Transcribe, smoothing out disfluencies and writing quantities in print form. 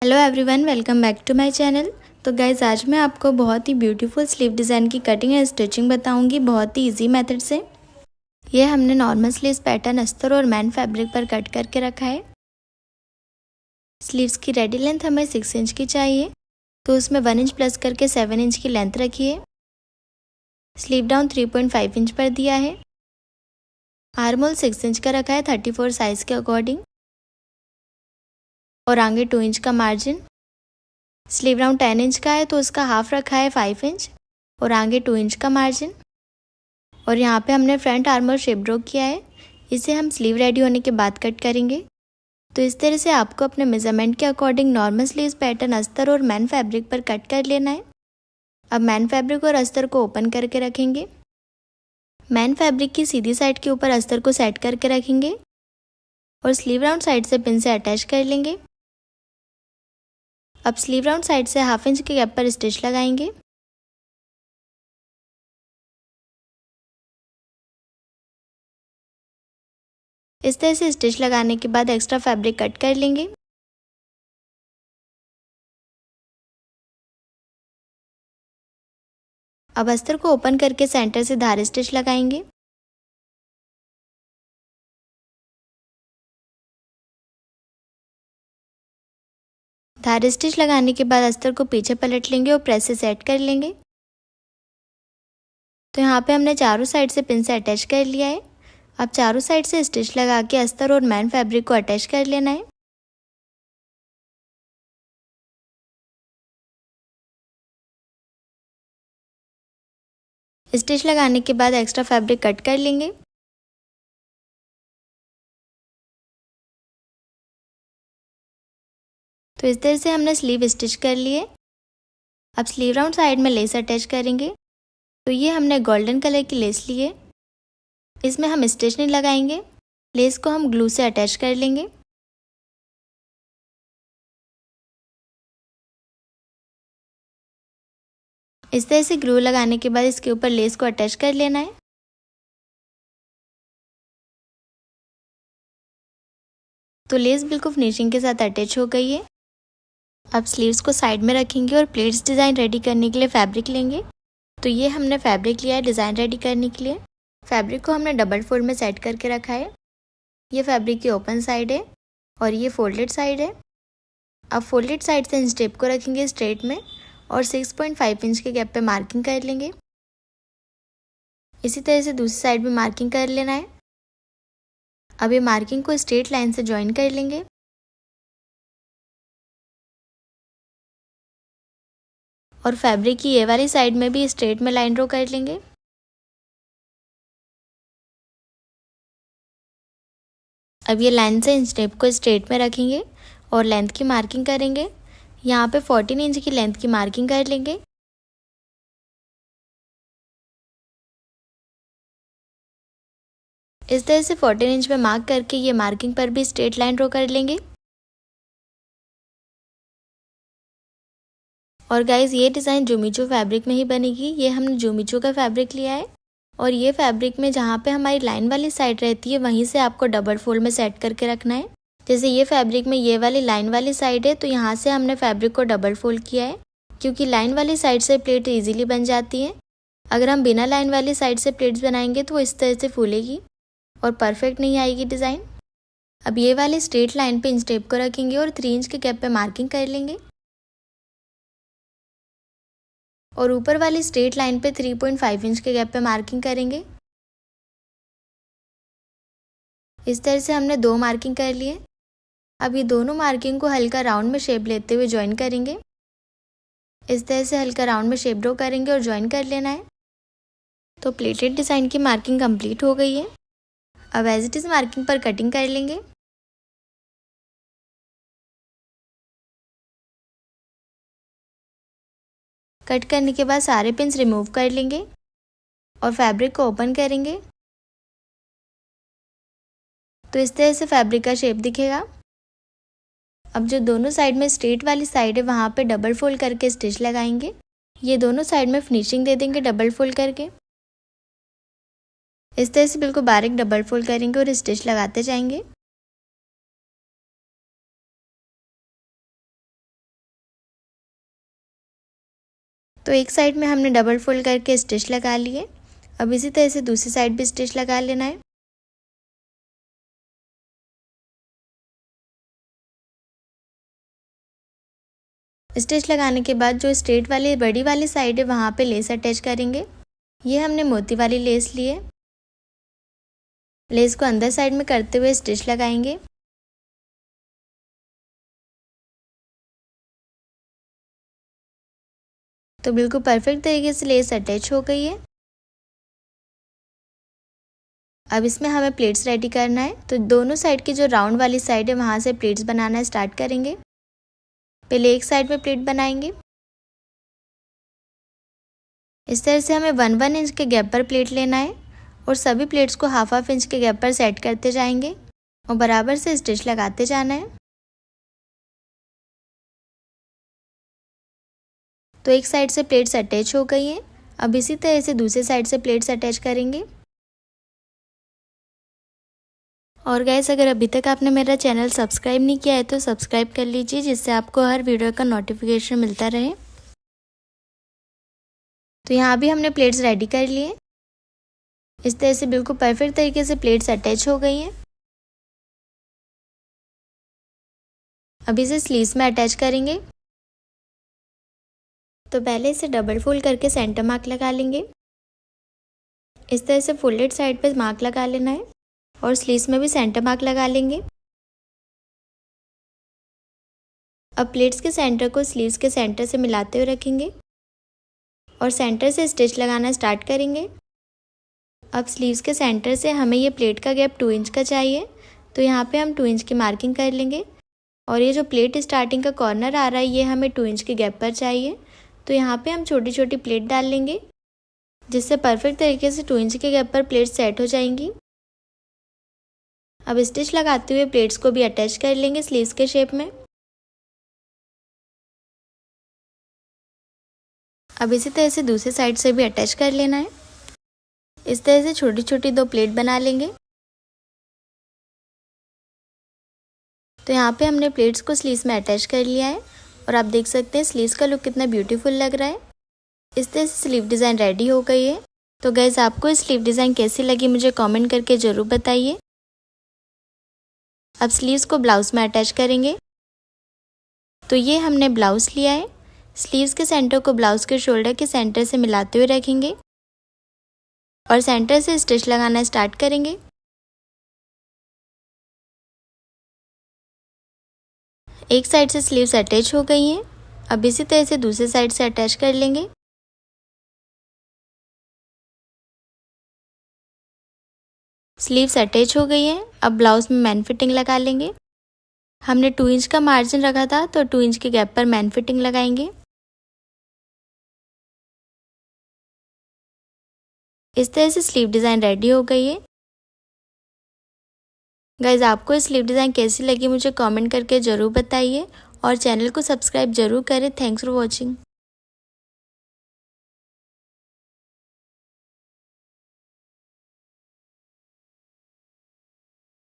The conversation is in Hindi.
Hello everyone, welcome back to my channel. तो गाइज़, आज मैं आपको बहुत ही ब्यूटीफुल स्लीव डिज़ाइन की कटिंग एंड स्टिचिंग बताऊंगी बहुत ही इजी मेथड से। ये हमने नॉर्मल स्लीव्स पैटर्न अस्तर और मैन फैब्रिक पर कट करके रखा है। स्लीव्स की रेडी लेंथ हमें 6 इंच की चाहिए, तो उसमें 1 इंच प्लस करके 7 इंच की लेंथ रखिए। स्लीव डाउन 3.5 इंच पर दिया है। आर्म होल 6 इंच का रखा है 34 साइज के अकॉर्डिंग, और आगे 2 इंच का मार्जिन। स्लीव राउंड 10 इंच का है, तो उसका हाफ रखा है 5 इंच और आगे 2 इंच का मार्जिन। और यहाँ पे हमने फ्रंट आर्म और शेप ड्रॉ किया है। इसे हम स्लीव रेडी होने के बाद कट करेंगे। तो इस तरह से आपको अपने मेजरमेंट के अकॉर्डिंग नॉर्मल स्लीव्स पैटर्न अस्तर और मैन फैब्रिक पर कट कर लेना है। अब मैन फैब्रिक और अस्तर को ओपन करके रखेंगे। मैन फैब्रिक की सीधी साइड के ऊपर अस्तर को सेट करके रखेंगे और स्लीव राउंड साइड से पिन से अटैच कर लेंगे। अब स्लीव राउंड साइड से हाफ इंच के गैप पर स्टिच लगाएंगे। इस तरह से स्टिच लगाने के बाद एक्स्ट्रा फैब्रिक कट कर लेंगे। अब अस्तर को ओपन करके सेंटर से धार स्टिच लगाएंगे। धार स्टिच लगाने के बाद अस्तर को पीछे पलट लेंगे और प्रेस से सेट कर लेंगे। तो यहाँ पे हमने चारों साइड से पिन से अटैच कर लिया है। अब चारों साइड से स्टिच लगा के अस्तर और मैन फैब्रिक को अटैच कर लेना है। स्टिच लगाने के बाद एक्स्ट्रा फैब्रिक कट कर लेंगे। तो इस तरह से हमने स्लीव स्टिच कर लिए। अब स्लीव राउंड साइड में लेस अटैच करेंगे। तो ये हमने गोल्डन कलर की लेस ली है। इसमें हम स्टिच नहीं लगाएंगे, लेस को हम ग्लू से अटैच कर लेंगे। इस तरह से ग्लू लगाने के बाद इसके ऊपर लेस को अटैच कर लेना है। तो लेस बिल्कुल फिनिशिंग के साथ अटैच हो गई है। अब स्लीव्स को साइड में रखेंगे और प्लेट्स डिज़ाइन रेडी करने के लिए फैब्रिक लेंगे। तो ये हमने फैब्रिक लिया है डिज़ाइन रेडी करने के लिए। फैब्रिक को हमने डबल फोल्ड में सेट करके रखा है। ये फैब्रिक की ओपन साइड है और ये फोल्डेड साइड है। अब फोल्डेड साइड से इंच टेप को रखेंगे स्ट्रेट में और 6.5 इंच के गैप पे मार्किंग कर लेंगे। इसी तरह से दूसरी साइड भी मार्किंग कर लेना है। अब ये मार्किंग को स्ट्रेट लाइन से ज्वाइन कर लेंगे। और फैब्रिक की ये वाली साइड में भी स्ट्रेट में लाइन ड्रॉ कर लेंगे। अब ये लाइन से इंच टेप को स्ट्रेट में रखेंगे और लेंथ की मार्किंग करेंगे। यहाँ पे 14 इंच की लेंथ की मार्किंग कर लेंगे। इस तरह से 14 इंच में मार्क करके ये मार्किंग पर भी स्ट्रेट लाइन ड्रॉ कर लेंगे। और गाइज, ये डिज़ाइन जूमीचू फैब्रिक में ही बनेगी। ये हमने जूमीचू का फैब्रिक लिया है और ये फैब्रिक में जहाँ पे हमारी लाइन वाली साइड रहती है वहीं से आपको डबल फोल्ड में सेट करके रखना है। जैसे ये फैब्रिक में ये वाली लाइन वाली साइड है, तो यहाँ से हमने फैब्रिक को डबल फोल्ड किया है, क्योंकि लाइन वाली साइड से प्लेट ईजिली बन जाती है। अगर हम बिना लाइन वाली साइड से प्लेट्स बनाएंगे तो वो इस तरह से फूलेगी और परफेक्ट नहीं आएगी डिज़ाइन। अब ये वाली स्ट्रेट लाइन पे इंच टेप को रखेंगे और 3 इंच के गैप पे मार्किंग कर लेंगे। और ऊपर वाली स्ट्रेट लाइन पे 3.5 इंच के गैप पे मार्किंग करेंगे। इस तरह से हमने 2 मार्किंग कर लिए। अब ये दोनों मार्किंग को हल्का राउंड में शेप लेते हुए ज्वाइन करेंगे। इस तरह से हल्का राउंड में शेप ड्रॉ करेंगे और ज्वाइन कर लेना है। तो प्लेटेड डिज़ाइन की मार्किंग कंप्लीट हो गई है। अब एज इट इज़ मार्किंग पर कटिंग कर लेंगे। कट करने के बाद सारे पिन्स रिमूव कर लेंगे और फैब्रिक को ओपन करेंगे। तो इस तरह से फैब्रिक का शेप दिखेगा। अब जो दोनों साइड में स्ट्रेट वाली साइड है वहाँ पे डबल फोल्ड करके स्टिच लगाएंगे। ये दोनों साइड में फिनिशिंग दे देंगे डबल फोल्ड करके। इस तरह से बिल्कुल बारीक डबल फोल्ड करेंगे और स्टिच लगाते जाएंगे। तो एक साइड में हमने डबल फोल्ड करके स्टिच लगा लिए। अब इसी तरह से दूसरी साइड भी स्टिच लगा लेना है। स्टिच लगाने के बाद जो स्ट्रेट वाली बड़ी वाली साइड है वहाँ पे लेस अटैच करेंगे। ये हमने मोती वाली लेस ली है। लेस को अंदर साइड में करते हुए स्टिच लगाएंगे। तो बिल्कुल परफेक्ट तरीके से लेस अटैच हो गई है। अब इसमें हमें प्लेट्स रेडी करना है। तो दोनों साइड की जो राउंड वाली साइड है वहाँ से प्लेट्स बनाना स्टार्ट करेंगे। पहले एक साइड में प्लेट बनाएंगे। इस तरह से हमें 1-1 इंच के गैप पर प्लेट लेना है और सभी प्लेट्स को हाफ इंच के गैप पर सेट करते जाएंगे और बराबर से स्टिच लगाते जाना है। तो एक साइड से प्लेट्स अटैच हो गई हैं। अब इसी तरह से दूसरी साइड से प्लेट्स अटैच करेंगे। और गाइस, अगर अभी तक आपने मेरा चैनल सब्सक्राइब नहीं किया है तो सब्सक्राइब कर लीजिए, जिससे आपको हर वीडियो का नोटिफिकेशन मिलता रहे। तो यहाँ भी हमने प्लेट्स रेडी कर लिए। इस तरह से बिल्कुल परफेक्ट तरीके से प्लेट्स अटैच हो गई हैं। अब इसे स्लीव्स में अटैच करेंगे। तो पहले इसे डबल फोल्ड करके सेंटर मार्क लगा लेंगे। इस तरह से फोल्डेड साइड पे मार्क लगा लेना है और स्लीव्स में भी सेंटर मार्क लगा लेंगे। अब प्लेट्स के सेंटर को स्लीव्स के सेंटर से मिलाते हुए रखेंगे और सेंटर से स्टिच लगाना स्टार्ट करेंगे। अब स्लीव्स के सेंटर से हमें ये प्लेट का गैप 2 इंच का चाहिए, तो यहाँ पे हम 2 इंच की मार्किंग कर लेंगे। और ये जो प्लेट स्टार्टिंग का कॉर्नर आ रहा है ये हमें 2 इंच के गैप पर चाहिए, तो यहाँ पे हम छोटी छोटी प्लेट डाल लेंगे, जिससे परफेक्ट तरीके से 2 इंच के गैप पर प्लेट सेट हो जाएंगी। अब स्टिच लगाते हुए प्लेट्स को भी अटैच कर लेंगे स्लीव्स के शेप में। अब इसी तरह से दूसरी साइड से भी अटैच कर लेना है। इस तरह से छोटी छोटी 2 प्लेट बना लेंगे। तो यहाँ पे हमने प्लेट्स को स्लीव्स में अटैच कर लिया है और आप देख सकते हैं स्लीव्स का लुक कितना ब्यूटीफुल लग रहा है। इस तरह से स्लीव डिज़ाइन रेडी हो गई है। तो गाइस, आपको इस स्लीव डिज़ाइन कैसी लगी मुझे कमेंट करके ज़रूर बताइए। अब स्लीव्स को ब्लाउज में अटैच करेंगे। तो ये हमने ब्लाउज लिया है। स्लीव्स के सेंटर को ब्लाउज के शोल्डर के सेंटर से मिलाते हुए रखेंगे और सेंटर से स्टिच लगाना स्टार्ट करेंगे। एक साइड से स्लीव्स अटैच हो गई हैं। अब इसी तरह से दूसरी साइड से अटैच कर लेंगे। स्लीव्स अटैच हो गई हैं। अब ब्लाउज में मैन फिटिंग लगा लेंगे। हमने 2 इंच का मार्जिन रखा था, तो 2 इंच के गैप पर मैन फिटिंग लगाएंगे। इस तरह से स्लीव डिज़ाइन रेडी हो गई है। गाइज, आपको ये स्लीव डिज़ाइन कैसी लगी मुझे कमेंट करके ज़रूर बताइए और चैनल को सब्सक्राइब ज़रूर करें। Thanks for watching.